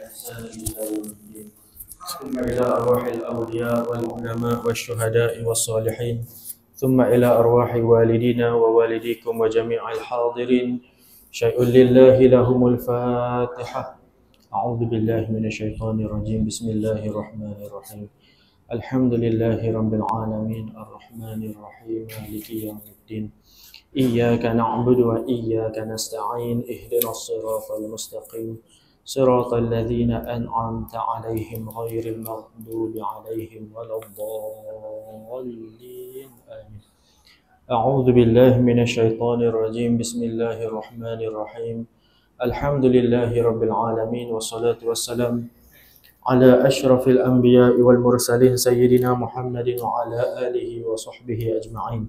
بإحسان إلى يوم الدين. ثم إلى أرواح الأولياء والعلماء والشهداء والصالحين، ثم إلى أرواح والدينا ووالديكم وجميع الحاضرين. شيء لله لهم الفاتحة. أعوذ بالله من الشيطان الرجيم. بسم الله الرحمن الرحيم. الحمد لله رب العالمين الرحمن الرحيم مالك يوم الدين. إياك نعبد وإياك نستعين. اهدنا الصراط المستقيم صراط الذين أنعمت عليهم غير المغضوب عليهم ولا الضالين آمين. أعوذ بالله من الشيطان الرجيم. بسم الله الرحمن الرحيم. الحمد لله رب العالمين والصلاة والسلام على أشرف الأنبياء والمرسلين سيدنا محمد وعلى آله وصحبه أجمعين.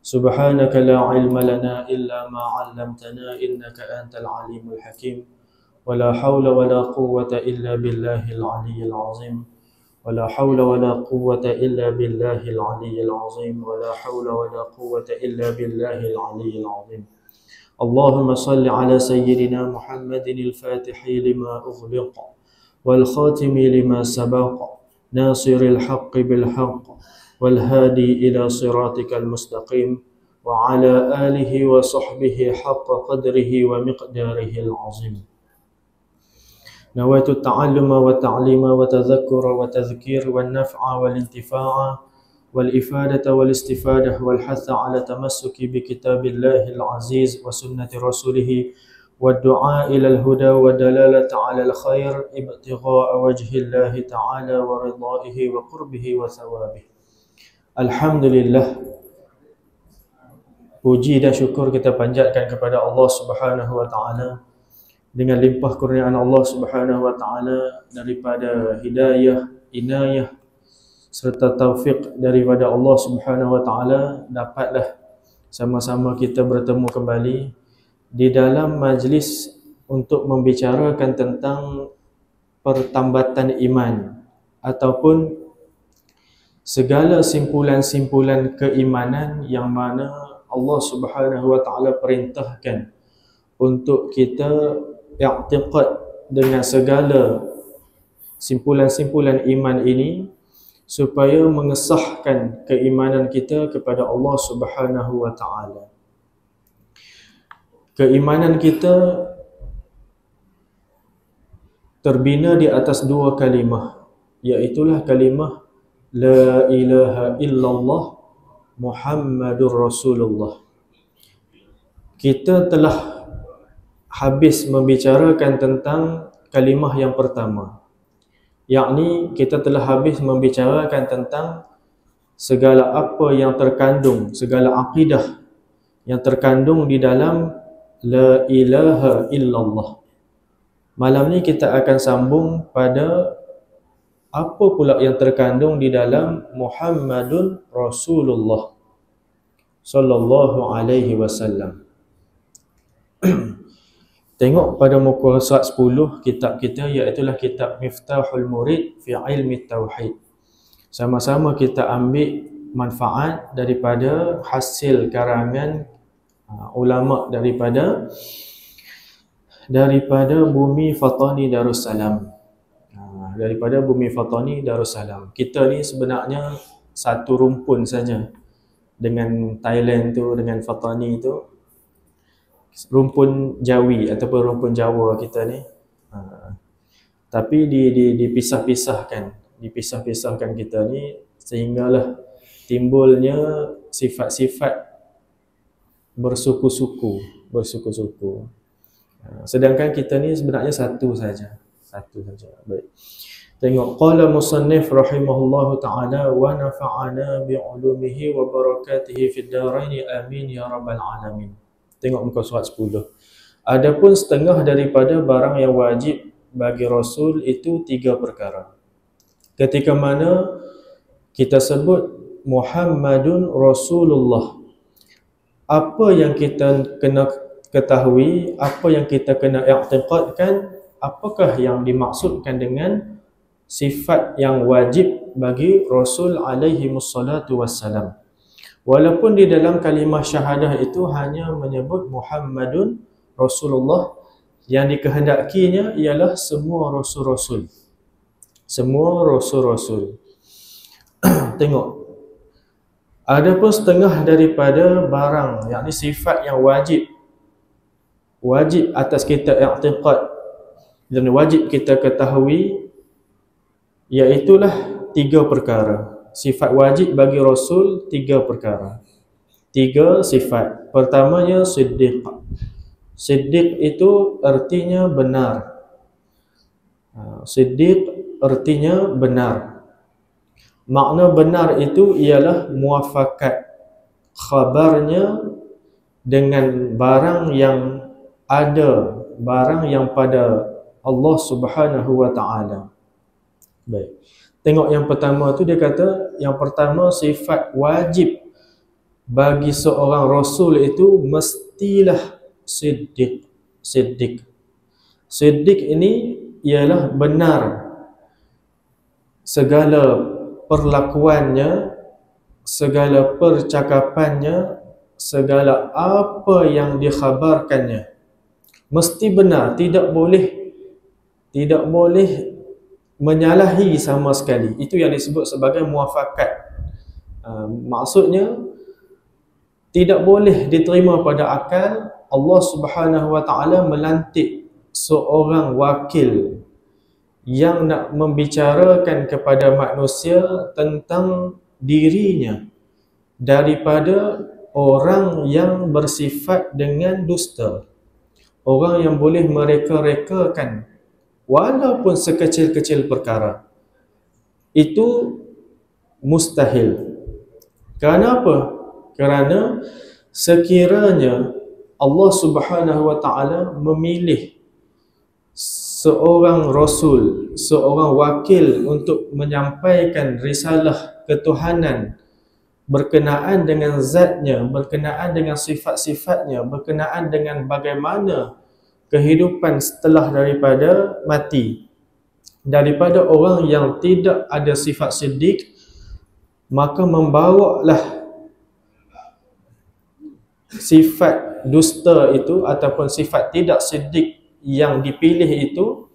سبحانك لا علم لنا إلا ما علمتنا إنك أنت العليم الحكيم. ولا حول ولا قوة إلا بالله العلي العظيم. ولا حول ولا قوة إلا بالله العلي العظيم. ولا حول ولا قوة إلا بالله العلي العظيم. اللهم صل على سيدنا محمد الفاتح لما أغلق والخاتم لما سبق ناصر الحق بالحق والهادي إلى صراطك المستقيم وعلى آله وصحبه حق قدره ومقداره العظيم. نويت التعلم والتعليم وتذكر وتذكير والنفع والانتفاع والإفادة والاستفادة والحث على تمسك بكتاب الله العزيز وسنة رسوله والدعاء إلى الهدى والدلالة على الخير ابتغاء وجه الله تعالى ورضائه وقربه وثوابه. Alhamdulillah, puji dan syukur kita panjatkan kepada Allah Subhanahu wa taala dengan limpah kurniaan Allah Subhanahu wa taala daripada hidayah, inayah serta taufik daripada Allah Subhanahu wa taala, dapatlah sama-sama kita bertemu kembali di dalam majlis untuk membicarakan tentang pertambatan iman ataupun segala simpulan-simpulan keimanan yang mana Allah Subhanahu wa taala perintahkan untuk kita i'tiqad dengan segala simpulan-simpulan iman ini supaya mengesahkan keimanan kita kepada Allah Subhanahu wa taala. Keimanan kita terbina di atas dua kalimah, iaitulah kalimah La ilaha illallah Muhammadur Rasulullah. Kita telah habis membicarakan tentang kalimah yang pertama, yakni kita telah habis membicarakan tentang segala apa yang terkandung, segala akidah yang terkandung di dalam La ilaha illallah. Malam ni kita akan sambung pada apa pula yang terkandung di dalam Muhammadun Rasulullah sallallahu alaihi wasallam. Tengok pada muka surat 10 kitab kita, iaitulah kitab Miftahul Murid fi Ilmi Tauhid. Sama-sama kita ambil manfaat daripada hasil karangan ulama daripada Bumi Fatani Darussalam. Daripada Bumi Fatani Darussalam. Kita ni sebenarnya satu rumpun saja dengan Thailand tu, dengan Fatani tu, rumpun Jawi ataupun rumpun Jawa kita ni. Tapi dipisah-pisahkan kita ni sehinggalah timbulnya sifat-sifat bersuku-suku. Sedangkan kita ni sebenarnya satu saja. Baik. Tengok, qala musannif rahimahullahu ta'ala wa nafa'ana bi'ulumihi wa barakatihi fid darain amin ya rabbal alamin. Tengok muka surat 10. Adapun setengah daripada barang yang wajib bagi Rasul itu 3 perkara. Ketika mana kita sebut Muhammadun Rasulullah, apa yang kita kena ketahui, apa yang kita kena i'tiqadkan, apakah yang dimaksudkan dengan sifat yang wajib bagi Rasul alaihi wassalatu wassalam. Walaupun di dalam kalimah syahadah itu hanya menyebut Muhammadun Rasulullah, Yang dikehendakinya ialah semua rasul-rasul. Semua rasul-rasul. Tengok, ada pun setengah daripada barang, yakni sifat yang wajib atas kita i'tiqad dan wajib kita ketahui, iaitulah 3 perkara. Sifat wajib bagi Rasul 3 perkara, 3 sifat. Pertamanya siddiq. Siddiq itu artinya benar. Siddiq artinya benar. Makna benar itu ialah muafakat khabarnya dengan barang yang ada, barang yang pada Allah Subhanahu wa ta'ala. Baik. Tengok yang pertama tu, dia kata yang pertama sifat wajib bagi seorang rasul itu mestilah siddiq. Siddiq ini ialah benar. Segala perlakuannya, segala percakapannya, segala apa yang dikhabarkannya mesti benar, tidak boleh menyalahi sama sekali. Itu yang disebut sebagai muafakat. Maksudnya tidak boleh diterima pada akal Allah Subhanahu wa ta'ala melantik seorang wakil yang nak membicarakan kepada manusia tentang dirinya daripada orang yang bersifat dengan dusta, orang yang boleh mereka-rekakan walaupun sekecil-kecil perkara. Itu mustahil. Kenapa? Kerana sekiranya Allah Subhanahu wa ta'ala memilih seorang rasul, seorang wakil untuk menyampaikan risalah ketuhanan berkenaan dengan zatnya, berkenaan dengan sifat-sifatnya, berkenaan dengan bagaimana kehidupan setelah daripada mati, daripada orang yang tidak ada sifat siddiq, maka membawalah sifat dusta itu ataupun sifat tidak siddiq yang dipilih itu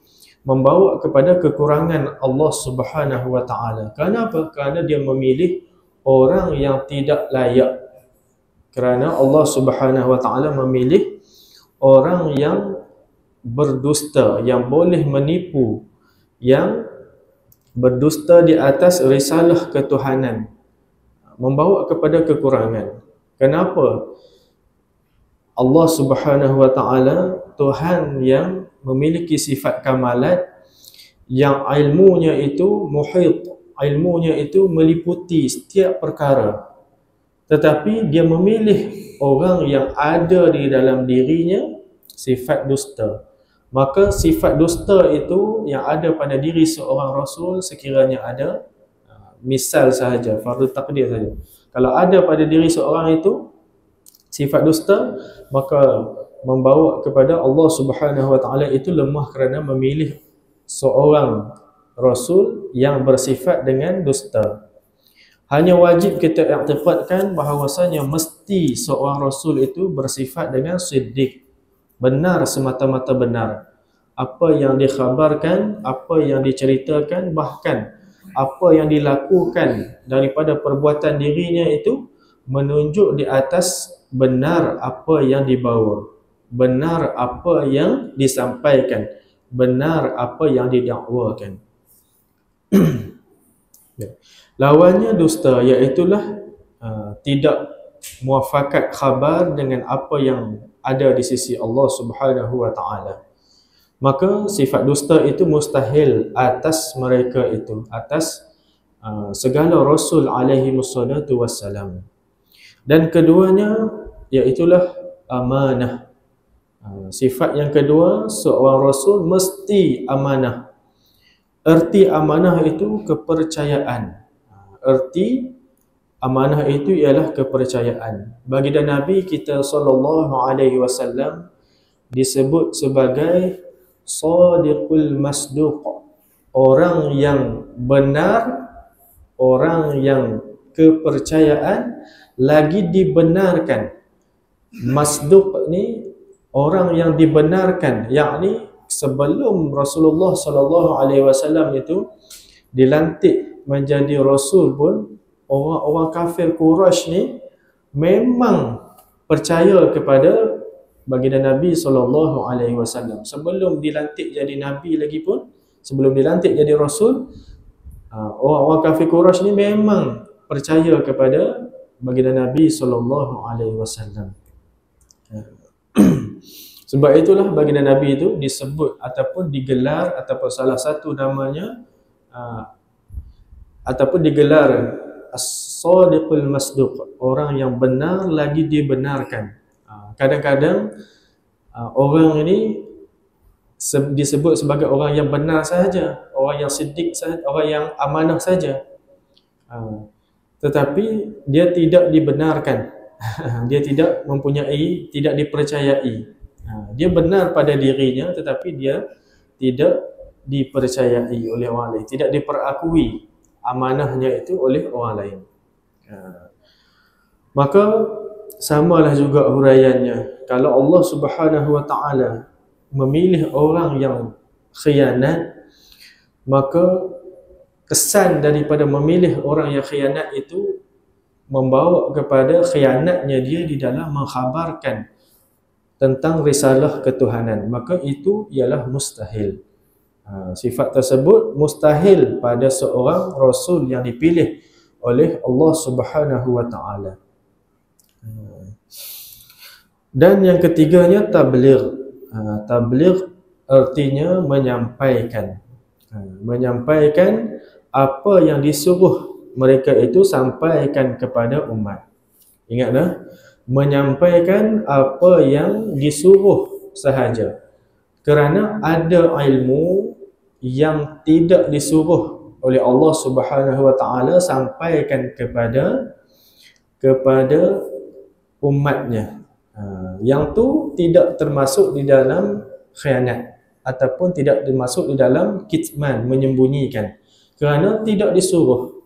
membawa kepada kekurangan Allah Subhanahu wa ta'ala. Kenapa? Kerana dia memilih orang yang tidak layak. Kerana Allah Subhanahu wa ta'ala memilih orang yang berdusta, yang boleh menipu, yang berdusta di atas risalah ketuhanan, membawa kepada kekurangan. Kenapa? Allah Subhanahu wa ta'ala Tuhan yang memiliki sifat kamalat, yang ilmunya itu muhit, ilmunya itu meliputi setiap perkara. Tetapi dia memilih orang yang ada di dalam dirinya sifat dusta. Maka sifat dusta itu yang ada pada diri seorang rasul, sekiranya ada, misal sahaja, fardu takdir saja, kalau ada pada diri seorang itu sifat dusta, maka membawa kepada Allah Subhanahu wa ta'ala itu lemah kerana memilih seorang rasul yang bersifat dengan dusta. Hanya wajib kita i'tiqadkan bahawasanya mesti seorang rasul itu bersifat dengan siddiq, benar, semata-mata benar. Apa yang dikhabarkan, apa yang diceritakan, bahkan apa yang dilakukan daripada perbuatan dirinya itu menunjuk di atas benar apa yang dibawa, benar apa yang disampaikan, benar apa yang didakwakan. Lawannya dusta, iaitulah tidak muafakat khabar dengan apa yang ada di sisi Allah Subhanahu wa ta'ala. Maka sifat dusta itu mustahil atas mereka itu, atas segala rasul alaihi wassalatu wassalam. Dan keduanya iaitulah amanah. Sifat yang kedua, seorang rasul mesti amanah. Erti amanah itu kepercayaan. Erti amanah itu ialah kepercayaan. Baginda Nabi kita sallallahu alaihi wasallam disebut sebagai sadiqul masduq, orang yang benar, orang yang kepercayaan lagi dibenarkan. Masduq ni orang yang dibenarkan, yakni sebelum Rasulullah sallallahu alaihi wasallam itu dilantik menjadi rasul pun, orang-orang kafir Quraisy ni memang percaya kepada baginda Nabi sallallahu alaihi wasallam. Sebelum dilantik jadi nabi lagi pun, sebelum dilantik jadi rasul, orang-orang kafir Quraisy ni memang percaya kepada baginda Nabi sallallahu alaihi wasallam. Sebab itulah baginda Nabi itu disebut ataupun digelar, ataupun salah satu namanya ataupun digelar as-sadiqul masduq, orang yang benar lagi dibenarkan. Kadang-kadang orang ini disebut sebagai orang yang benar sahaja, orang yang siddiq sahaja, orang yang amanah saja, tetapi dia tidak dibenarkan. Dia tidak mempunyai, tidak dipercayai. Dia benar pada dirinya, tetapi dia tidak dipercayai oleh orang lain, tidak diperakui amanahnya itu oleh orang lain. Maka samalah juga huraiannya, kalau Allah Subhanahu wa taala memilih orang yang khianat, maka kesan daripada memilih orang yang khianat itu membawa kepada khianatnya dia di dalam mengkhabarkan tentang risalah ketuhanan, maka itu ialah mustahil. Sifat tersebut mustahil pada seorang rasul yang dipilih oleh Allah Subhanahu wa taala. Dan yang ketiganya tabligh. Tabligh artinya menyampaikan. Menyampaikan apa yang disuruh mereka itu sampaikan kepada umat. Ingat dah, menyampaikan apa yang disuruh sahaja. Kerana ada ilmu yang tidak disuruh oleh Allah Subhanahu wa taala sampaikan kepada umatnya. Yang tu tidak termasuk di dalam khianat ataupun tidak termasuk di dalam kitman, menyembunyikan. Kerana tidak disuruh.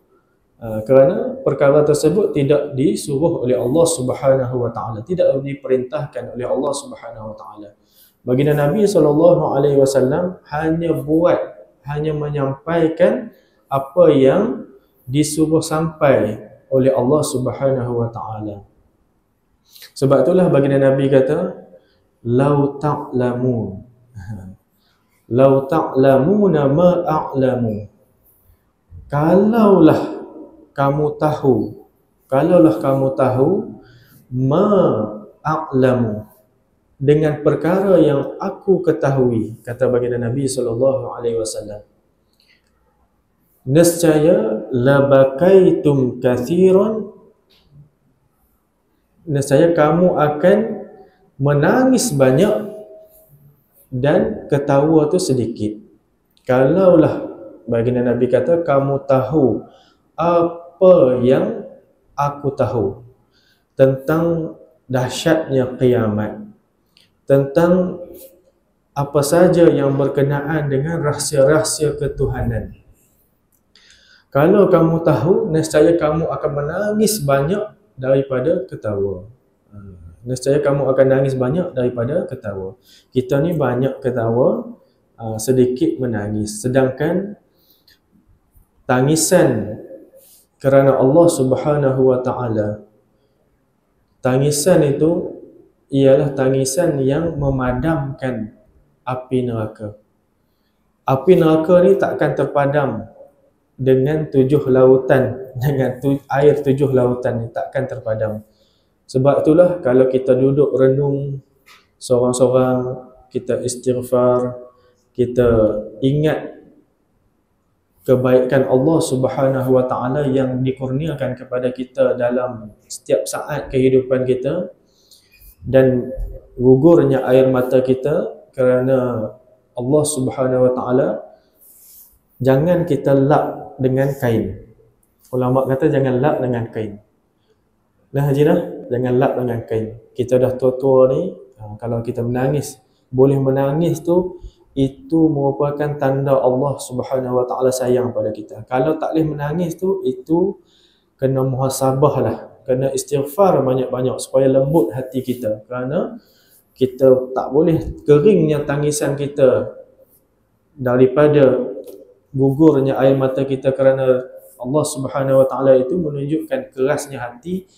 Kerana perkara tersebut tidak disuruh oleh Allah Subhanahu wa taala, tidak diperintahkan oleh Allah Subhanahu wa taala. Baginda Nabi sallallahu alaihi wasallam hanya menyampaikan apa yang disuruh sampai oleh Allah Subhanahu wa taala. Sebab itulah baginda Nabi kata, "Lau ta'lamun." "Lau ta'lamuna ma a'lamu." Kalaulah kamu tahu ma a'lamu, dengan perkara yang aku ketahui, kata baginda Nabi sallallahu alaihi wasallam, nescaya labakaitum kathiran, nescaya kamu akan menangis banyak dan ketawa tu sedikit. Kalaulah baginda Nabi kata kamu tahu apa yang aku tahu tentang dahsyatnya kiamat, tentang apa saja yang berkenaan dengan rahsia-rahsia ketuhanan. Kalau kamu tahu, nescaya kamu akan menangis banyak daripada ketawa. Nescaya kamu akan nangis banyak daripada ketawa. Kita ni banyak ketawa, sedikit menangis. Sedangkan tangisan kerana Allah Subhanahu wa taala, tangisan itu ialah tangisan yang memadamkan api neraka. Api neraka ni takkan terpadam dengan 7 lautan, dengan air 7 lautan ni takkan terpadam. Sebab itulah kalau kita duduk renung seorang-seorang, kita istighfar, kita ingat kebaikan Allah Subhanahu wa taala yang dikurniakan kepada kita dalam setiap saat kehidupan kita, dan gugurnya air mata kita kerana Allah Subhanahu wa taala, jangan kita lap dengan kain. Ulama kata jangan lap dengan kain. Nah haji dah, jangan lap dengan kain. Kita dah tua-tua ni, kalau kita menangis, boleh menangis tu, itu merupakan tanda Allah Subhanahu wa taala sayang pada kita. Kalau tak boleh menangis tu, itu kena muhasabah lah, kena istighfar banyak-banyak supaya lembut hati kita. Kerana kita tak boleh keringnya tangisan kita daripada gugurnya air mata kita kerana Allah Subhanahu Wa Taala itu menunjukkan kerasnya hati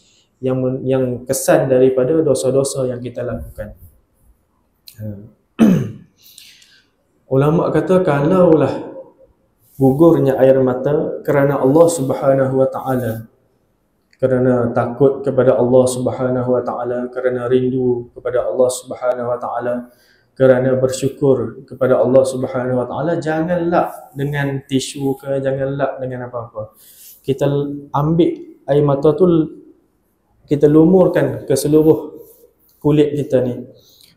yang kesan daripada dosa-dosa yang kita lakukan. Ulama kata kalaulah gugurnya air mata kerana Allah Subhanahu Wa Taala, kerana takut kepada Allah Subhanahu Wa Taala, kerana rindu kepada Allah Subhanahu Wa Taala, kerana bersyukur kepada Allah Subhanahu Wa Taala, janganlah dengan tisu ke, janganlah dengan apa-apa. Kita ambil air mata tu, kita lumurkan ke seluruh kulit kita ni.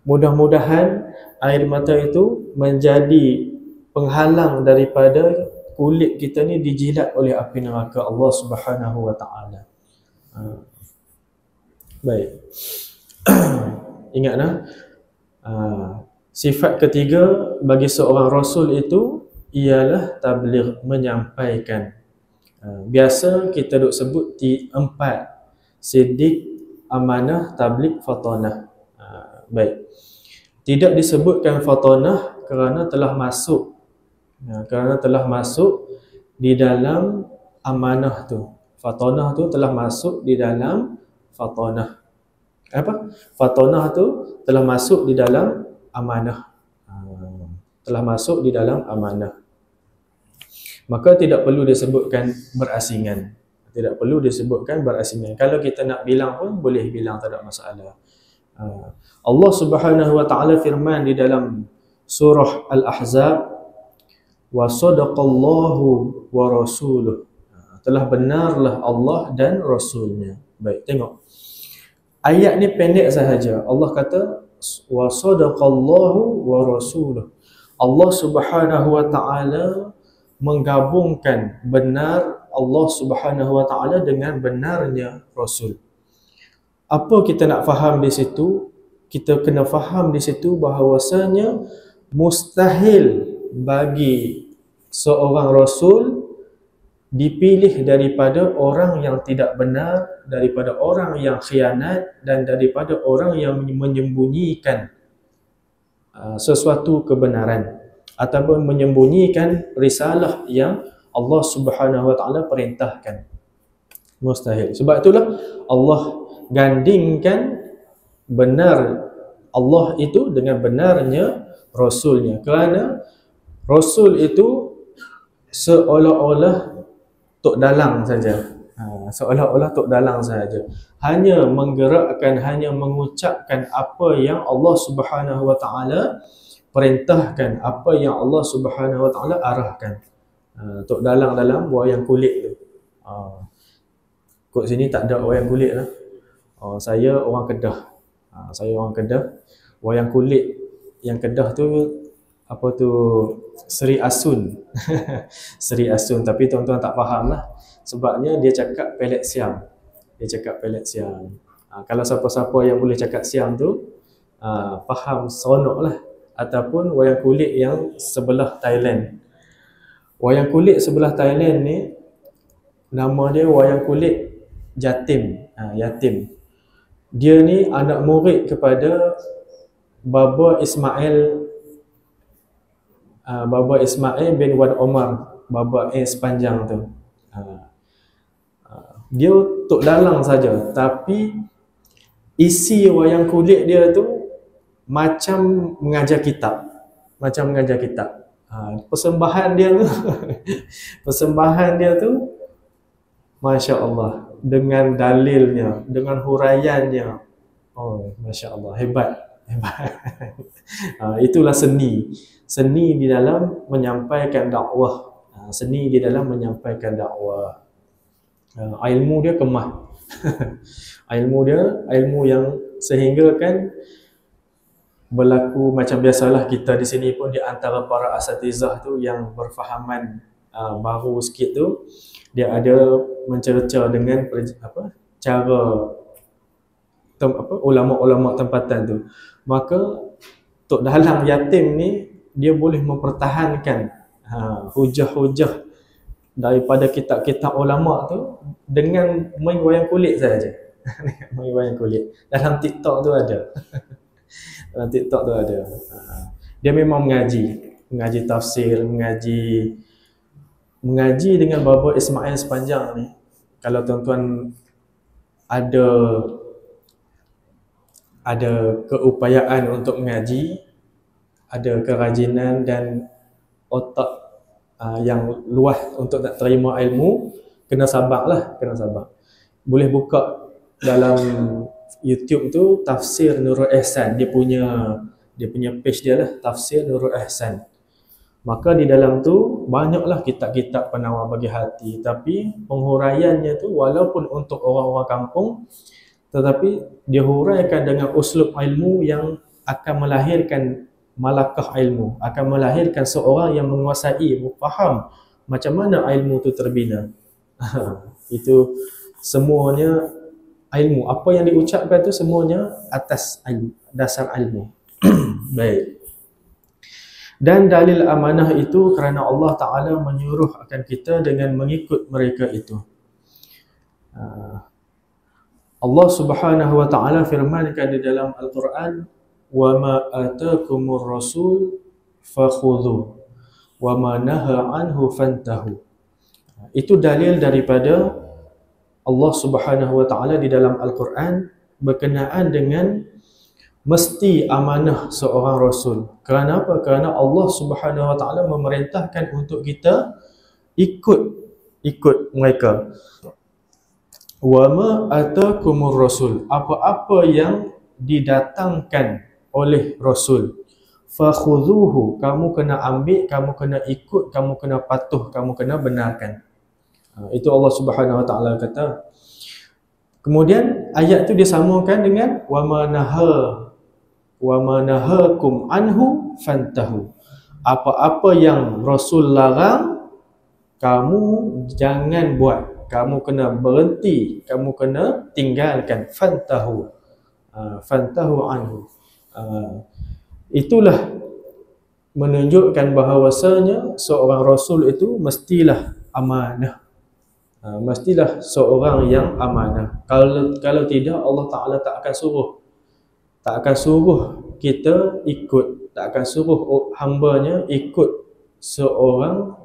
Mudah-mudahan air mata itu menjadi penghalang daripada kulit kita ni dijilat oleh api neraka Allah Subhanahu Wa Taala. Baik. Ingatlah, sifat ketiga bagi seorang rasul itu ialah tabligh, menyampaikan. Biasa kita duk sebut 4: sidik, amanah, tabligh, fatanah. Baik. Tidak disebutkan fatanah kerana telah masuk di dalam amanah tu. Fatanah tu telah masuk di dalam fatanah. Apa? Fatanah tu telah masuk di dalam amanah. Telah masuk di dalam amanah. Maka tidak perlu disebutkan berasingan. Tidak perlu disebutkan berasingan. Kalau kita nak bilang pun boleh bilang, tak ada masalah. Allah Subhanahu Wa Taala firman di dalam surah Al-Ahzab, wa sadaqallahu wa rasuluh. Telah benarlah Allah dan Rasulnya. Baik, tengok. Ayat ni pendek sahaja. Allah kata wa sadaqallahu wa rasuluh. Allah Subhanahu Wa Taala menggabungkan benar Allah Subhanahu Wa Taala dengan benarnya Rasul. Apa kita nak faham di situ? Kita kena faham di situ bahawasanya mustahil bagi seorang Rasul dipilih daripada orang yang tidak benar, daripada orang yang khianat, dan daripada orang yang menyembunyikan sesuatu kebenaran ataupun menyembunyikan risalah yang Allah Subhanahu Wa Taala perintahkan. Mustahil. Sebab itulah Allah gandingkan benar Allah itu dengan benarnya Rasulnya, kerana Rasul itu seolah-olah tok dalang saja. Seolah-olah tok dalang saja. Hanya menggerakkan, hanya mengucapkan apa yang Allah Subhanahu Wa Taala perintahkan, apa yang Allah Subhanahu Wa Taala arahkan. Tok dalang dalam wayang kulit tu. Kat sini tak ada wayang kulit lah. Saya orang Kedah. Saya orang Kedah. Wayang kulit yang Kedah tu apa tu, Seri Asun. Seri Asun, tapi tuan-tuan tak faham lah. Sebabnya dia cakap pelet siam. Dia cakap pelet siam. Kalau siapa-siapa yang boleh cakap siam tu faham seronok lah. Ataupun wayang kulit yang sebelah Thailand. Wayang kulit sebelah Thailand ni nama dia wayang kulit Jatim. Yatim. Dia ni anak murid kepada Baba Ismail bin Wan Omar, Baba sepanjang tu. Dia tok dalang saja, tapi isi wayang kulit dia tu macam mengajar kitab. Persembahan dia tu persembahan dia tu Masya Allah, dengan dalilnya, dengan huraiannya. Oh, Masya Allah, hebat. Itulah seni di dalam menyampaikan dakwah. Seni di dalam menyampaikan dakwah. Ilmu dia kemah. ilmu yang sehingga kan berlaku macam biasalah kita di sini pun di antara para asatizah tu yang berfahaman baru sikit tu, dia ada mencerca dengan cara ulama-ulama tempatan tu. Maka tok dalang yatim ni dia boleh mempertahankan hujah-hujah daripada kitab-kitab ulama tu dengan main wayang kulit saja. Main wayang kulit. Dalam TikTok tu ada. Dalam TikTok tu ada. Dia memang mengaji tafsir, mengaji dengan Baba Ismail sepanjang ni. Kalau tuan-tuan ada keupayaan untuk mengaji, ada kerajinan dan otak yang luas untuk nak terima ilmu, kena sabarlah, kena sabar. Boleh buka dalam YouTube tu Tafsir Nurul Ihsan, dia punya page dia lah, Tafsir Nurul Ihsan. Maka di dalam tu banyaklah kitab-kitab penawar bagi hati, tapi penghuraiannya tu walaupun untuk orang-orang kampung, tetapi dia huraikan dengan uslub ilmu yang akan melahirkan malakah ilmu, akan melahirkan seorang yang menguasai, faham macam mana ilmu tu terbina. Itu semuanya ilmu, apa yang diucapkan tu semuanya atas ilmu, dasar ilmu. Baik. Dan dalil amanah itu kerana Allah Ta'ala menyuruh akan kita dengan mengikut mereka itu. Allah Subhanahu wa Ta'ala firmankan di dalam Al-Quran, "Wa ma atakumur rasul fakhudhu wa ma naha anhu fantahu." Itu dalil daripada Allah Subhanahu wa Ta'ala di dalam Al-Quran berkenaan dengan mesti amanah seorang rasul. Kerana apa? Kerana Allah Subhanahu wa Ta'ala memerintahkan untuk kita ikut mereka. Wa ma atakumur rasul, apa-apa yang didatangkan oleh rasul, fakhudhuhu, kamu kena ambil, kamu kena ikut, kamu kena patuh, kamu kena benarkan. Itu Allah Subhanahu wa Ta'ala kata. Kemudian ayat tu disamakan dengan wa ma nahakum anhu fantahu. Apa-apa yang Rasul larang, kamu jangan buat, kamu kena berhenti, kamu kena tinggalkan. Fantahu anhu. Itulah menunjukkan bahawasanya seorang Rasul itu mestilah amanah. Mestilah seorang yang amanah. Kalau tidak, Allah Ta'ala tak akan suruh kita ikut, tak akan suruh hambanya ikut seorang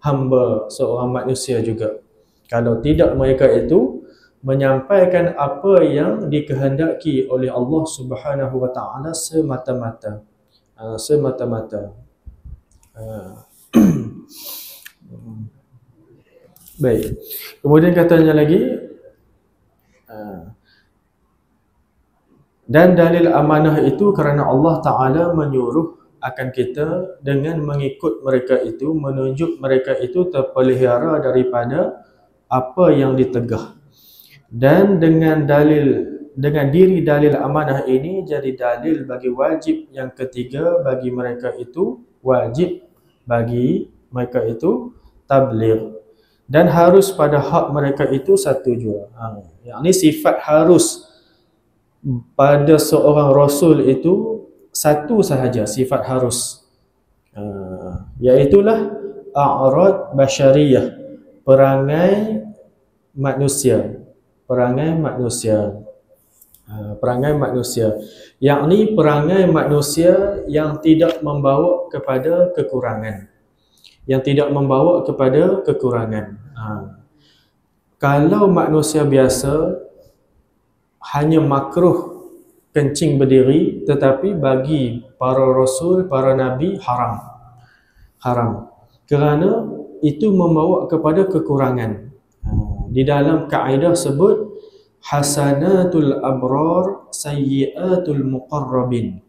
hamba, seorang manusia juga. Kalau tidak, mereka itu menyampaikan apa yang dikehendaki oleh Allah Subhanahu wa Ta'ala semata-mata. Baik. Kemudian katanya lagi, dan dalil amanah itu kerana Allah Ta'ala menyuruh akan kita dengan mengikut mereka itu, menunjuk mereka itu terpelihara daripada apa yang ditegah. Dan dengan diri dalil amanah ini jadi dalil bagi wajib yang ketiga bagi mereka itu, wajib bagi mereka itu tabligh. Dan harus pada hak mereka itu satu jua. Yang ini sifat harus pada seorang Rasul itu satu sahaja, sifat harus. Iaitulah a'rad basyariyah, perangai manusia. Perangai manusia. Yang ini perangai manusia yang tidak membawa kepada kekurangan. Kalau manusia biasa hanya makruh kencing berdiri, tetapi bagi para rasul, para nabi haram. Kerana itu membawa kepada kekurangan. Di dalam kaedah sebut hasanatul abrar sayyiatul muqarrabin.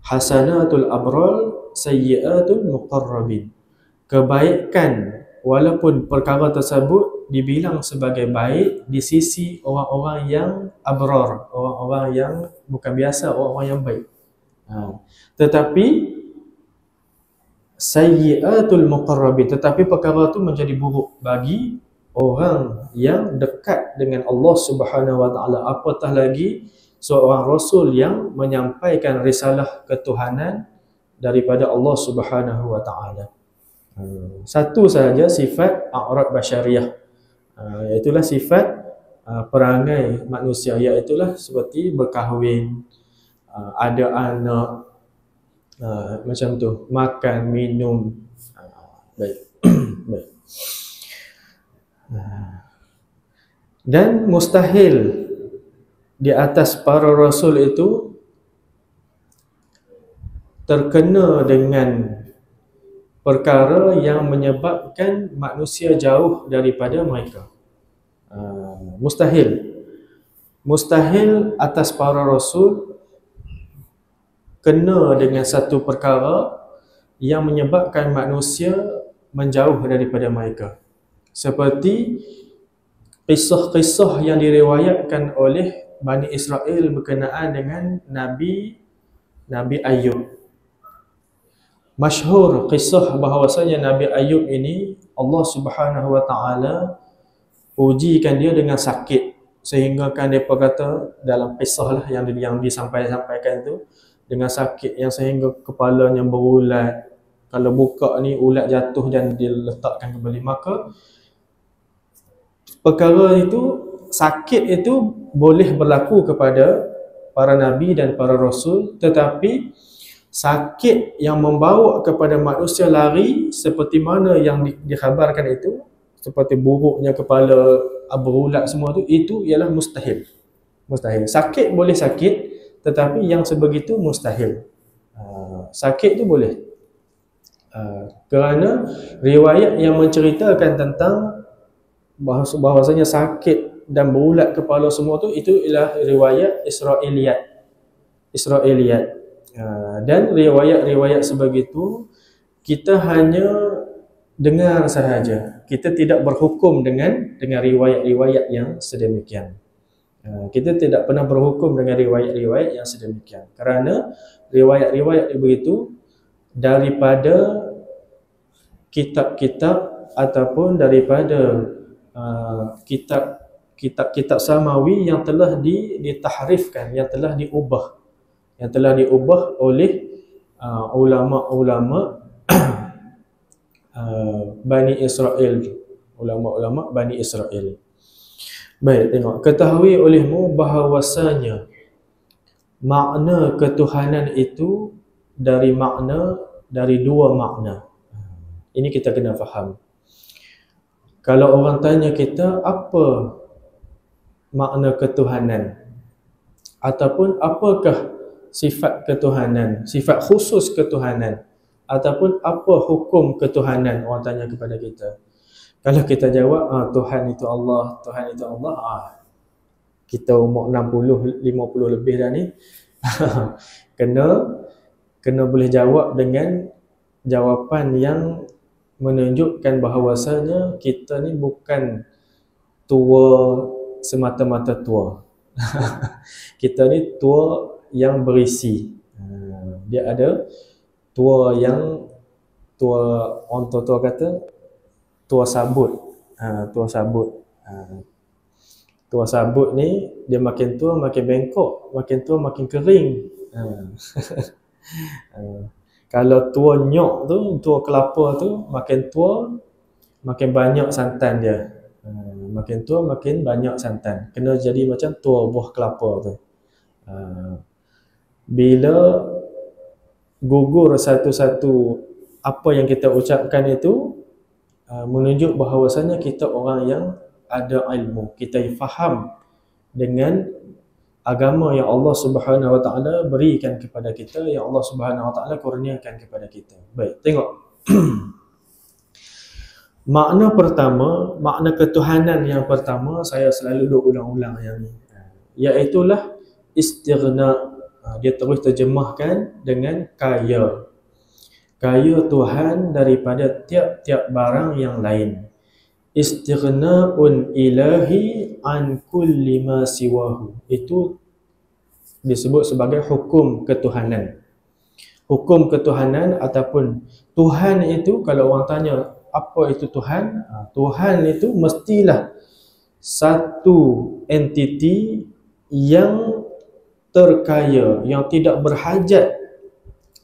Hasanatul abrar sayyiatul muqarrabin. Kebaikan walaupun perkara tersebut dibilang sebagai baik di sisi orang-orang yang abrar, orang-orang yang bukan biasa, orang-orang yang baik. Tetapi sayyiatul muqarrabin, tetapi perkara itu menjadi buruk bagi orang yang dekat dengan Allah Subhanahu wa Ta'ala, apatah lagi seorang rasul yang menyampaikan risalah ketuhanan daripada Allah Subhanahu wa Ta'ala. Satu sahaja sifat a'rad basyariyah, iaitulah sifat perangai manusia, iaitulah seperti berkahwin, ada anak, macam tu, makan, minum. Baik. Baik. Dan mustahil di atas para rasul itu terkena dengan perkara yang menyebabkan manusia jauh daripada mereka. Mustahil atas para rasul kena dengan satu perkara yang menyebabkan manusia menjauh daripada mereka. Seperti kisah-kisah yang diriwayatkan oleh Bani Israel berkenaan dengan Nabi Ayub. Masyhur kisah bahawasanya Nabi Ayub ini Allah Subhanahu wa taala ujikan dia dengan sakit, sehingga kan mereka kata dalam kisah lah yang disampaikan tu, dengan sakit yang sehingga kepalanya berulat, kalau buka ni ulat jatuh dan diletakkan kembali. Maka perkara itu, sakit itu boleh berlaku kepada para nabi dan para rasul, tetapi sakit yang membawa kepada manusia lari seperti mana yang dikhabarkan itu, seperti buruknya kepala, berulat semua tu, itu ialah mustahil. Sakit boleh sakit, tetapi yang sebegitu mustahil. Sakit tu boleh, kerana riwayat yang menceritakan tentang bahawasanya sakit dan berulat kepala semua tu, itu ialah riwayat Israiliyat. Dan riwayat-riwayat sebegitu kita hanya dengar sahaja. Kita tidak berhukum dengan riwayat-riwayat yang sedemikian. Kita tidak pernah berhukum dengan riwayat-riwayat yang sedemikian, kerana riwayat-riwayat begitu daripada kitab-kitab ataupun daripada kitab samawi yang telah ditahrifkan, yang telah diubah oleh ulama-ulama Bani Israel, ulama-ulama Bani Israel. Baik, tengok, ketahui olehmu bahawasanya makna ketuhanan itu dari dua makna. Ini kita kena faham. Kalau orang tanya kita apa makna ketuhanan, ataupun apakah sifat ketuhanan, sifat khusus ketuhanan, ataupun apa hukum ketuhanan, orang tanya kepada kita. Kalau kita jawab, Tuhan itu Allah, kita umur 60, 50 lebih dah ni, kena boleh jawab dengan jawapan yang menunjukkan bahawasanya kita ni bukan tua semata-mata tua. Kita ni tua yang berisi. Dia ada tua yang orang tua kata tua sabut. Tua sabut ni dia makin tua makin bengkok, makin tua makin kering. Kalau tua nyok tu, tua kelapa tu, makin tua makin banyak santan dia. Makin tua makin banyak santan. Kena jadi macam tua buah kelapa tu. Bila gugur satu-satu apa yang kita ucapkan itu, menunjuk bahawasanya kita orang yang ada ilmu, kita faham dengan agama yang Allah Subhanahu wa taala berikan kepada kita, yang Allah Subhanahu wa taala kurniakan kepada kita. Baik, tengok. Makna pertama, makna ketuhanan yang pertama, saya selalu ulang-ulang yang ni, iaitulah istighna. Dia terus terjemahkan dengan kaya. Kaya Tuhan daripada tiap-tiap barang yang lain. Istighna'un ilahi an kulli ma siwahu. Itu disebut sebagai hukum ketuhanan. Hukum ketuhanan ataupun Tuhan itu, kalau orang tanya apa itu Tuhan? Tuhan itu mestilah satu entiti yang terkaya, yang tidak berhajat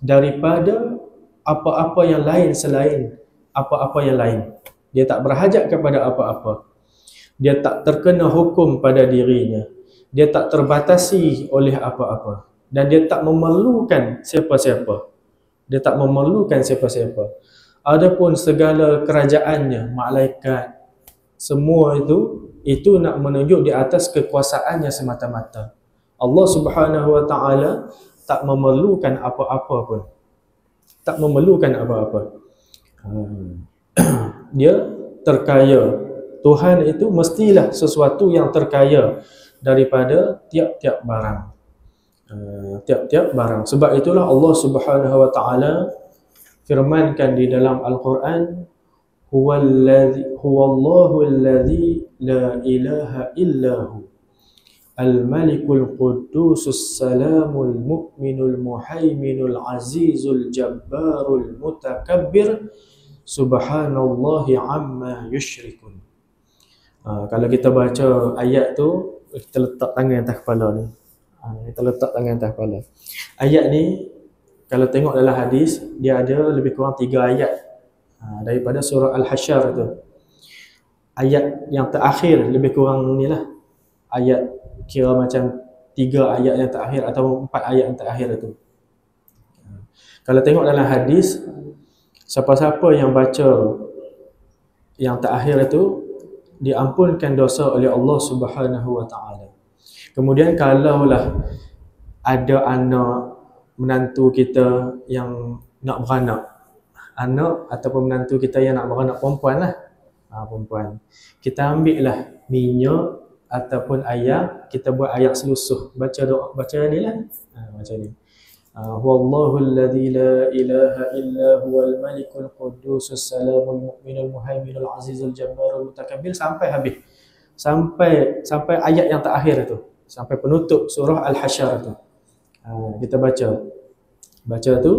daripada apa-apa yang lain selain apa-apa yang lain. Dia tak berhajat kepada apa-apa. Dia tak terkena hukum pada dirinya. Dia tak terbatasi oleh apa-apa. dan dia tak memerlukan siapa-siapa. Dia tak memerlukan siapa-siapa. Adapun segala kerajaannya, malaikat, semua itu nak menunjuk di atas kekuasaannya semata-mata. Allah Subhanahu wa taala tak memerlukan apa-apa pun. Tak memerlukan apa-apa. Dia terkaya. Tuhan itu mestilah sesuatu yang terkaya daripada tiap-tiap barang. Tiap-tiap barang. Sebab itulah Allah Subhanahu wa taala firmankan di dalam Al-Quran, huwallahu alladhi la ilaha illahu al-malikul qudusus salamul mu'minul muhaiminul azizul jabbarul mutakabbir subhanallahi amma yushrikun. Kalau kita baca ayat tu, kita letak tangan atas kepala ni. Kita letak tangan atas kepala. Ayat ni kalau tengok dalam hadis, dia ada lebih kurang 3 ayat daripada surah Al-Hasyr tu. Ayat yang terakhir lebih kurang ni lah. Ayat kira macam 3 ayat yang terakhir atau 4 ayat yang terakhir tu. Kalau tengok dalam hadis, siapa-siapa yang baca yang terakhir itu, diampunkan dosa oleh Allah Subhanahu wa taala. Kemudian kalaulah ada anak menantu kita yang nak beranak, anak ataupun menantu kita yang nak beranak perempuan lah, perempuan, kita ambil lah minyak ataupun air, kita buat air selusuh, baca doa, baca ni lah, baca ni, huwallahu alladhi la ilaha illa huwal malikul qudusus salamul mu'minul muhaiminul azizul jabbarul mutakabbir sampai habis, sampai ayat yang terakhir tu, sampai penutup surah Al-Hasyr tu. Kita baca tu,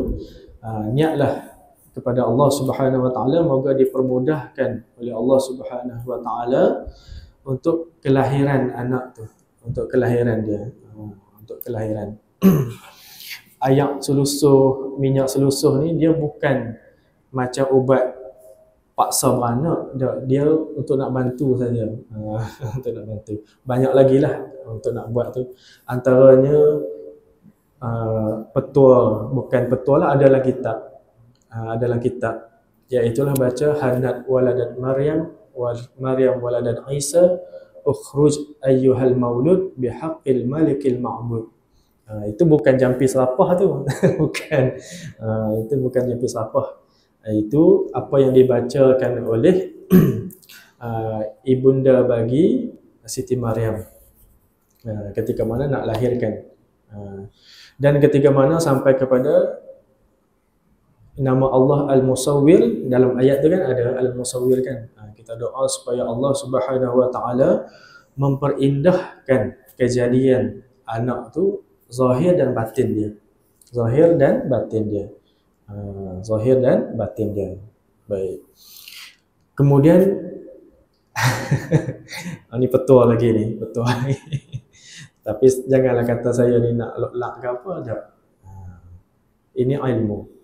niatlah kepada Allah Subhanahu wa taala, moga dipermudahkan oleh Allah Subhanahu wa taala untuk kelahiran anak tu, untuk kelahiran dia, untuk kelahiran. Air selusuh, minyak selusuh ni dia bukan macam ubat paksa beranak, dia untuk nak bantu saja. Untuk nak bantu. Banyak lagi lah untuk nak buat tu. Antaranya petua, bukan petua lah, adalah kitab. Adalah kitab. Iaitulah baca Hanat waladat Maryam waladat Isa ukhruj ayyuhal maulud bihaqqil malikil ma'bud. Itu bukan jampi serapah tu. Bukan. Itu bukan jampi serapah. Itu apa yang dibacakan oleh ibunda bagi Siti Maryam ketika mana nak lahirkan. Dan ketika mana sampai kepada nama Allah Al-Musawwir, dalam ayat tu kan ada Al-Musawwir kan. Kita doa supaya Allah Subhanahu wa taala memperindahkan kejadian anak tu, zahir dan batin dia. Zahir dan batin dia. Zahir dan batin dia. Baik. Kemudian ini petua lagi ni, petua lagi. Tapi janganlah kata saya ni nak lak ke apa aja. Ini ilmu.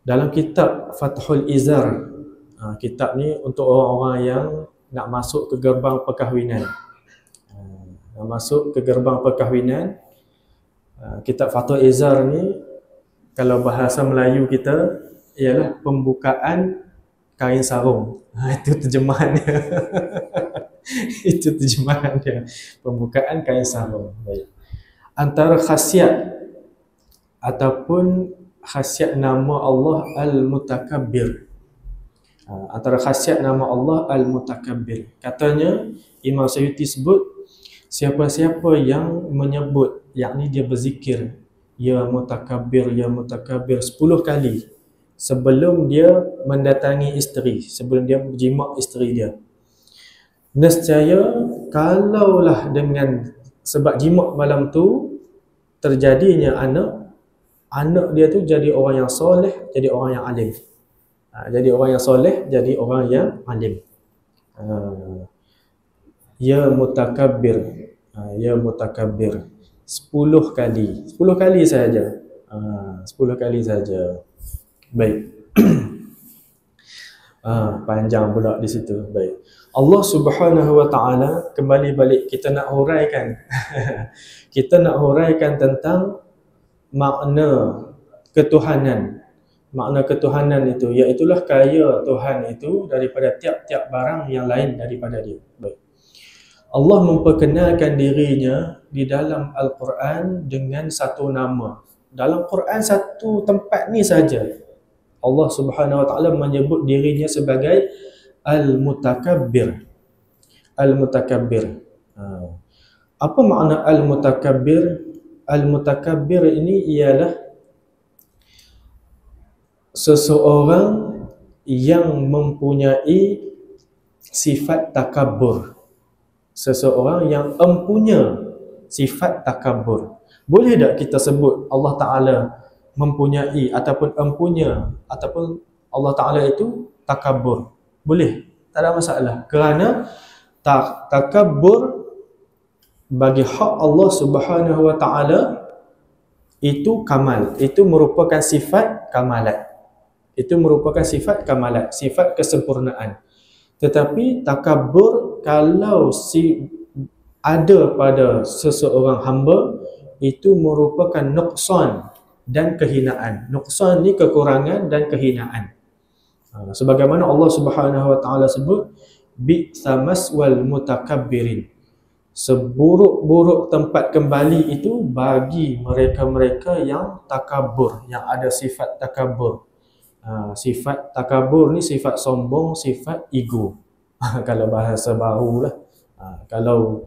Dalam kitab Fathul Izar, kitab ni untuk orang-orang yang nak masuk ke gerbang perkahwinan. Nak masuk ke gerbang perkahwinan, kitab Fathul Izar ni kalau bahasa Melayu kita ialah pembukaan kain sarung. Itu terjemahan dia. Itu terjemahan dia. Pembukaan kain sarung. Baik. Antara khasiat ataupun khasiat nama Allah Al-Mutakabbir. Antara khasiat nama Allah Al-Mutakabbir. Katanya Imam Suyuti sebut, siapa-siapa yang menyebut, yakni dia berzikir ya mutakabbir 10 kali sebelum dia mendatangi isteri, sebelum dia berjima isteri dia, nescaya kalaulah dengan sebab jima malam tu terjadinya anak dia tu jadi orang yang soleh, jadi orang yang alim. Jadi orang yang soleh, jadi orang yang alim. Ya mutakabbir, ya mutakabbir 10 kali. 10 kali saja. 10 kali saja. Baik. Panjang pula di situ. Baik. Allah Subhanahu wa taala, kembali balik kita nak huraikan kita nak huraikan tentang makna ketuhanan. Makna ketuhanan itu iaitulah kaya Tuhan itu daripada tiap-tiap barang yang lain daripada dia. Baik. Allah memperkenalkan dirinya di dalam Al-Quran dengan satu nama. Dalam Quran satu tempat ni saja Allah Subhanahu wa taala menyebut dirinya sebagai Al-Mutakabbir. Al-Mutakabbir. Apa makna Al-Mutakabbir? Al-Mutakabbir ini ialah seseorang yang mempunyai sifat takabur. Seseorang yang empunya sifat takabur. Boleh tak kita sebut Allah Ta'ala mempunyai ataupun empunya ataupun Allah Ta'ala itu takabur? Boleh, tak ada masalah. Kerana takabur bagi hak Allah Subhanahu wa taala itu kamal, itu merupakan sifat kamalat. Itu merupakan sifat kamalat, sifat kesempurnaan. Tetapi takabur kalau ada pada seseorang hamba itu merupakan nuqsan dan kehinaan. Nuqsan ni kekurangan dan kehinaan. Sebagaimana Allah Subhanahu wa taala sebut bi'sa maswal mutakabbirin. Seburuk-buruk tempat kembali itu bagi mereka-mereka yang takabur, yang ada sifat takabur. Sifat takabur ni sifat sombong, sifat ego. Kalau bahasa baru lah. Kalau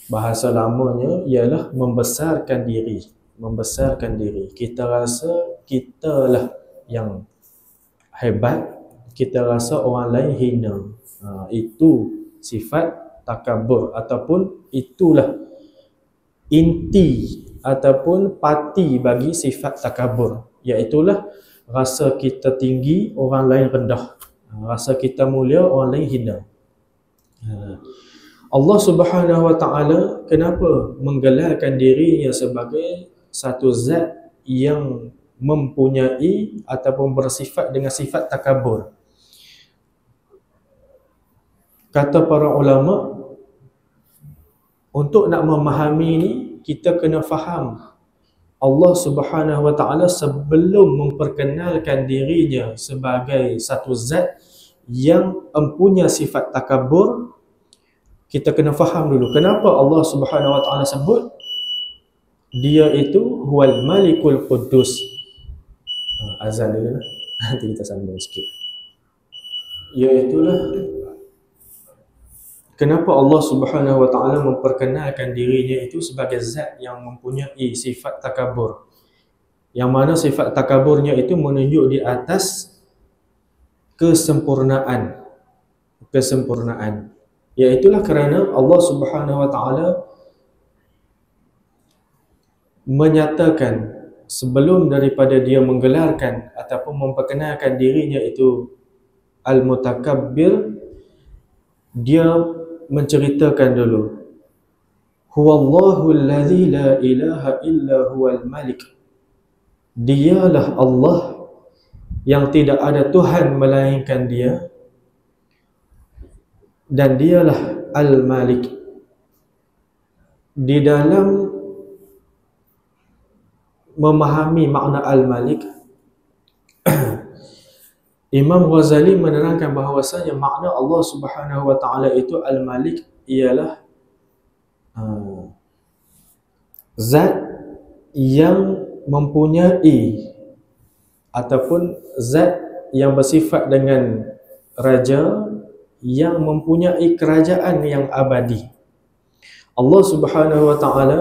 bahasa lamanya ialah membesarkan diri. Membesarkan diri. Kita rasa kita lah yang hebat, kita rasa orang lain hina. Itu sifat takabur ataupun itulah inti ataupun pati bagi sifat takabur, iaitulah rasa kita tinggi, orang lain rendah. Rasa kita mulia, orang lain hina. Allah Subhanahu wa taala kenapa menggelarkan dirinya sebagai satu zat yang mempunyai ataupun bersifat dengan sifat takabur? Kata para ulama, untuk nak memahami ni kita kena faham Allah Subhanahu wa taala sebelum memperkenalkan dirinya sebagai satu zat yang mempunyai sifat takabur. Kita kena faham dulu kenapa Allah Subhanahu wa taala sebut dia itu huwal malikul quddus. Azan dulu lah. Nanti kita sambung sikit. Iaitulah kenapa Allah Subhanahu wa taala memperkenalkan dirinya itu sebagai zat yang mempunyai sifat takabur. Yang mana sifat takaburnya itu menunjuk di atas kesempurnaan. Kesempurnaan. Iaitulah kerana Allah Subhanahu wa taala menyatakan sebelum daripada dia menggelarkan ataupun memperkenalkan dirinya itu Al-Mutakabbir, dia menceritakan dulu huwallahu allazi la ilaha illa huwal malik. Dialah Allah yang tidak ada Tuhan melainkan dia, dan dialah Al-Malik. Di dalam memahami makna Al-Malik, Imam Ghazali menerangkan bahawasanya makna Allah Subhanahu wa taala itu Al-Malik ialah zat yang mempunyai ataupun zat yang bersifat dengan raja, yang mempunyai kerajaan yang abadi. Allah Subhanahu wa taala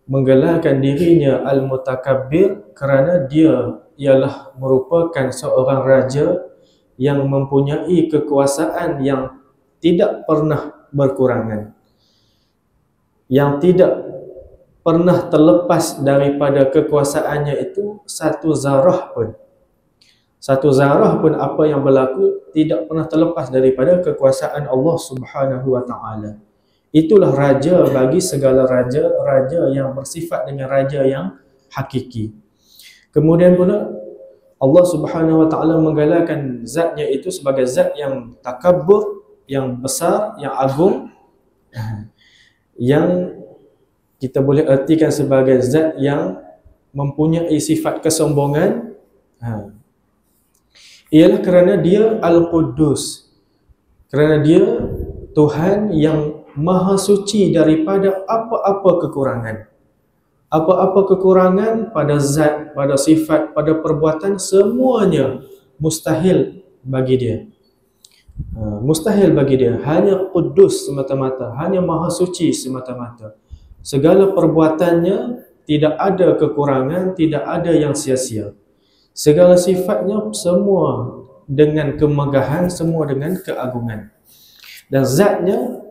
menggelarkan dirinya Al-Mutakabbir kerana dia ialah merupakan seorang raja yang mempunyai kekuasaan yang tidak pernah berkurangan, yang tidak pernah terlepas daripada kekuasaannya itu satu zarah pun. Satu zarah pun apa yang berlaku tidak pernah terlepas daripada kekuasaan Allah Subhanahu wa taala. Itulah raja bagi segala raja, raja yang bersifat dengan raja yang hakiki. Kemudian pula Allah Subhanahu wa taala menggelarkan zatnya itu sebagai zat yang takabur yang besar, yang agung, yang kita boleh ertikan sebagai zat yang mempunyai sifat kesombongan, ialah kerana dia Al-Quddus, kerana dia Tuhan yang maha suci daripada apa-apa kekurangan. Apa-apa kekurangan pada zat, pada sifat, pada perbuatan, semuanya mustahil bagi dia. Mustahil bagi dia. Hanya Quddus semata-mata, hanya maha suci semata-mata. Segala perbuatannya tidak ada kekurangan, tidak ada yang sia-sia. Segala sifatnya semua dengan kemegahan, semua dengan keagungan. Dan zatnya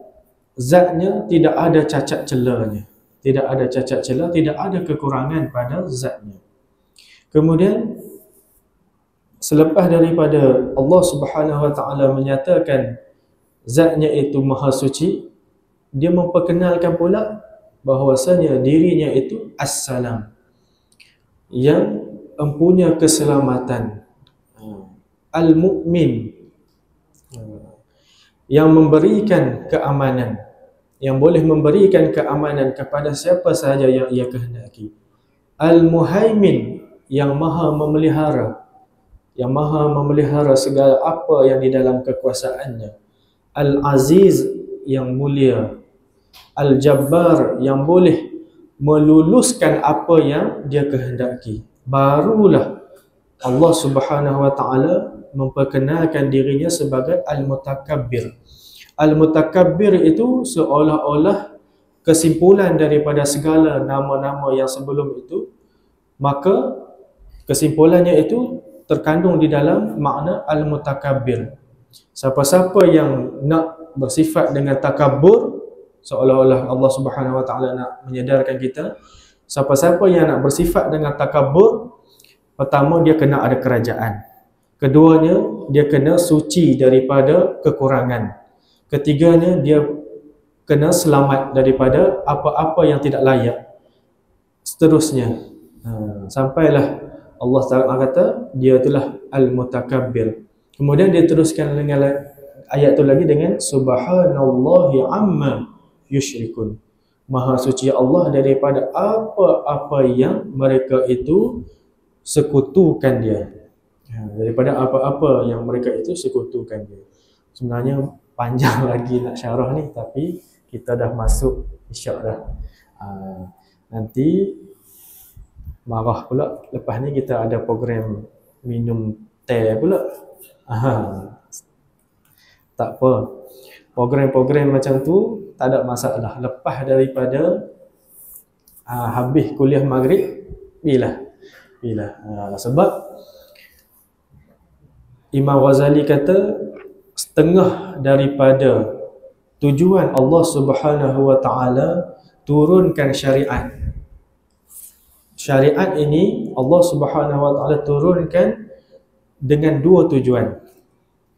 tidak ada cacat celanya. Tidak ada cacat celah, tidak ada kekurangan pada zatnya. Kemudian selepas daripada Allah Subhanahu Wa Taala menyatakan zatnya itu maha suci, dia memperkenalkan pula bahawasanya dirinya itu As-Salam, yang mempunyai keselamatan, Al-Mu'min, yang memberikan keamanan, yang boleh memberikan keamanan kepada siapa sahaja yang ia kehendaki. Al-Muhaimin, yang maha memelihara, yang maha memelihara segala apa yang di dalam kekuasaannya. Al-Aziz, yang mulia. Al-Jabbar, yang boleh meluluskan apa yang dia kehendaki. Barulah Allah Subhanahu Wa Taala memperkenalkan dirinya sebagai Al-Mutakabbir. Al-Mutakabbir itu seolah-olah kesimpulan daripada segala nama-nama yang sebelum itu, maka kesimpulannya itu terkandung di dalam makna Al-Mutakabbir. Siapa-siapa yang nak bersifat dengan takabur, seolah-olah Allah Subhanahu Wa Taala nak menyedarkan kita, siapa-siapa yang nak bersifat dengan takabur, pertama dia kena ada kerajaan, keduanya dia kena suci daripada kekurangan, ketiganya dia kena selamat daripada apa-apa yang tidak layak, seterusnya. Sampailah Allah Ta'ala kata dia itulah Al-Mutakabbir. Kemudian dia teruskan dengan ayat itu lagi dengan Subhanallahi amma yusyrikun. Maha suci Allah daripada apa-apa yang mereka itu sekutukan dia. Daripada apa-apa yang mereka itu sekutukan dia. Sebenarnya panjang lagi nak syarah ni, tapi kita dah masuk isyak dah. Nanti marah pula, lepas ni kita ada program minum teh pula. Tak apa, program-program macam tu tak ada masalah. Lepas daripada habis kuliah maghrib, bila sebab Imam Ghazali kata setengah daripada tujuan Allah Subhanahu Wa Taala turunkan syariat. Syariat ini Allah Subhanahu Wa Taala turunkan dengan dua tujuan.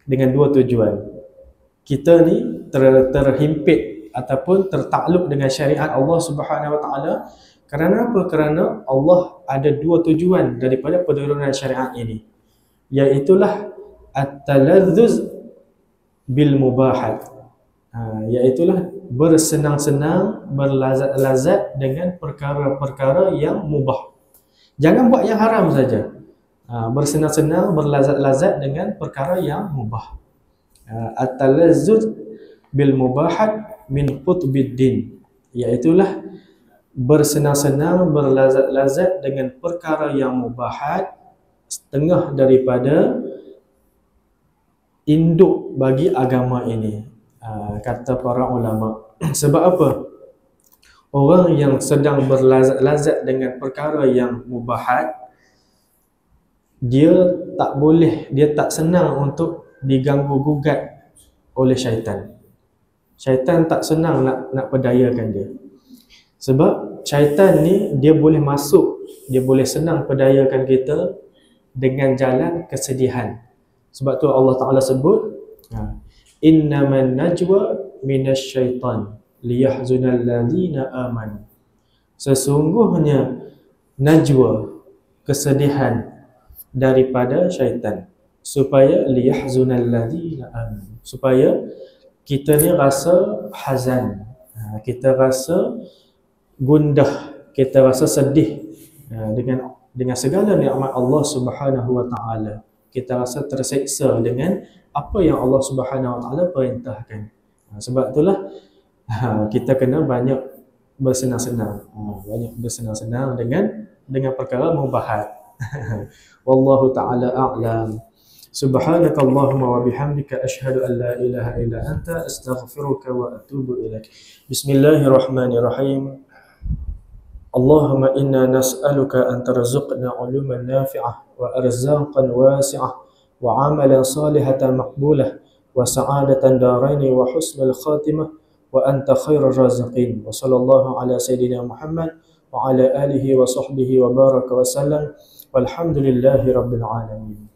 Dengan dua tujuan. Kita ni terhimpit ataupun tertakluk dengan syariat Allah Subhanahu Wa Taala kerana apa? Kerana Allah ada dua tujuan daripada penurunan syariat ini, iaitulah at-talazzuz bil mubahat, iaitulah bersenang-senang, berlazat-lazat dengan perkara-perkara yang mubah. Jangan buat yang haram saja. Bersenang-senang, berlazat-lazat dengan perkara yang mubah. At-talazzuz bil mubahat min qutbiddin, iaitulah bersenang-senang, berlazat-lazat dengan perkara yang mubahat, setengah daripada induk bagi agama ini, kata para ulama. Sebab apa? Orang yang sedang berlazat-lazat dengan perkara yang mubahat, dia tak boleh, dia tak senang untuk diganggu gugat oleh syaitan. Syaitan tak senang nak perdayakan dia. Sebab syaitan ni dia boleh masuk, dia boleh senang perdayakan kita dengan jalan kesedihan. Sebab tu Allah Ta'ala sebut innaman najwa minasyaitan liyahzunal ladzina amanu. Sesungguhnya najwa, kesedihan daripada syaitan, supaya liyahzunal ladzina amanu, supaya kita ni rasa hazan, kita rasa gundah, kita rasa sedih dengan segala nikmat Allah Subhanahu wa taala. Kita rasa terseksa dengan apa yang Allah Subhanahu wa taala perintahkan. Sebab itulah kita kena banyak bersenang-senang, dengan perkara mubahat. Wallahu taala a'lam. Subhanakallahumma wa bihamdika asyhadu an la ilaha illa anta astaghfiruka wa atubu ilaik. Bismillahirrahmanirrahim. Allahumma inna nas'aluka an tarzuqna 'uluman nafi'ah wa arzaqan wasi'ah wa 'amalan salihatan maqbulah wa sa'adatan daraini wa husnal khatimah wa anta khairur raziqin. Wa sallallahu ala sayyidina Muhammad wa ala alihi wa sahbihi wa baraka wa sallam. Walhamdulillahi rabbil alamin.